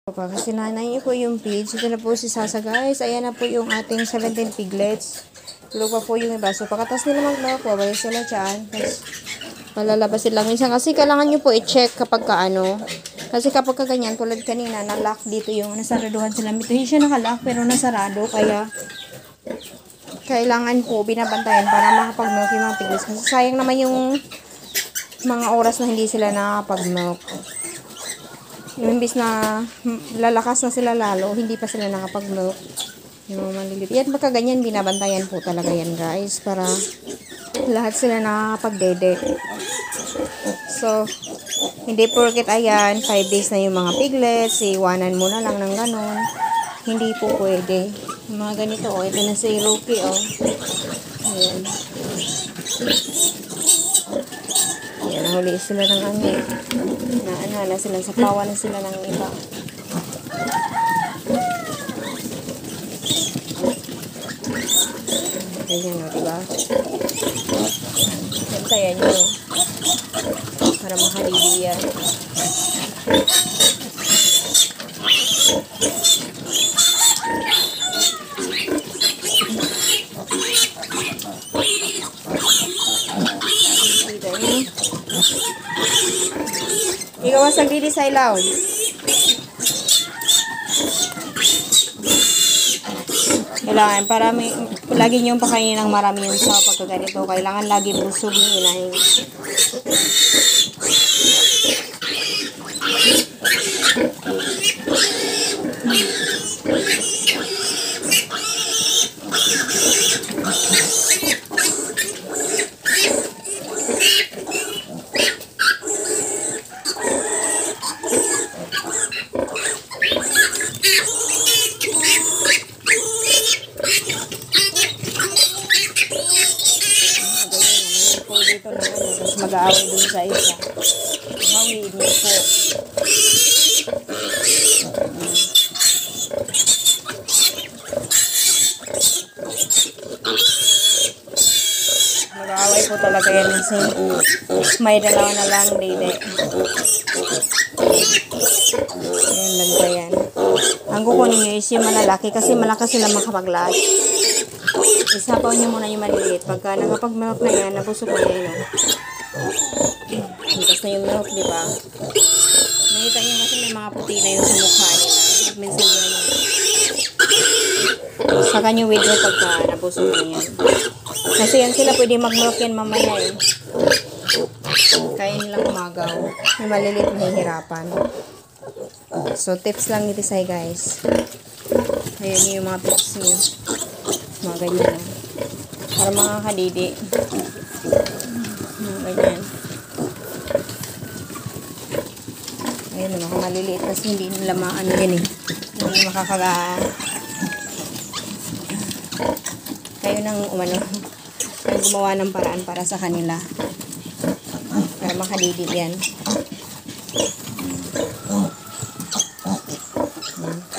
Kasi nanay po yung page. Ito na po si Sasa guys. Ayan na po yung ating 17 piglets. Tulog pa po yung iba. So pagkatas nila mag-lock, wabalik sila dyan. Tapos palalabas sila. Minsan kasi kailangan nyo po i-check kapag kaano. Kasi kapag kaganyan, tulad kanina, na-lock dito yung nasaraduhan sila. Ito hindi siya naka-lock pero nasarado. Kaya kailangan po binabantayan para makapag-milk yung mga piglets. Kasi sayang naman yung mga oras na hindi sila nakapag-milk. Yung imbis na lalakas na sila lalo, hindi pa sila nakapag-milk. Yung maliliit. Yan, baka ganyan, binabantayan po talaga yan guys. Para lahat sila nakakapag-dede. So, hindi porket ayan, 5 days na yung mga piglets, iwanan mo na lang ng ganun. Hindi po pwede. Yung mga ganito, oh, ito na si Rookie, oh. Ayan. Ayan, nahuli sila ng angin. Na sila, sa pawa na sila ng iba. Ayan, o, diba? Bantayan nyo. Para makalili yan. Ikaw ang sagdidi sa ilaw. Kailangan, para may, lagi nyo pakainin ng marami yung sa pagkaganito. Kailangan lagi busog yung inahin. Dito na tapos mag-aaway dun sa isa. Hawiin niyo po. Mag-aaway po talaga yan kasi may dalawa na lang dede. Ayan lang ba yan. Ang kukunin nyo is yung malalaki kasi malakas sila makapag-latch. Isapaw nyo muna yung maliliit. Pagka nakapag-milk na yan, nabusog na yan. Hintas na yung milk, di ba? Nakita nyo kasi may mga puti na yun sa mukha nila. Minsan yan. Saka nyo withdraw pagka nabusog na yan. Kasi yan sila pwede mag-milk yan mamaya eh. Kaya nilang umagaw. May maliliit mahihirapan. So, tips lang nito sa'yo guys. Ayan yung mga tips nyo. Mga ganyan. Para mga kadidi. Mga ganyan. Ayan, mga maliliit kasi hindi nila maano yan eh. Hindi makakaga... Kayo nang umano. Kayo gumawa ng paraan para sa kanila. Para makadidi yan.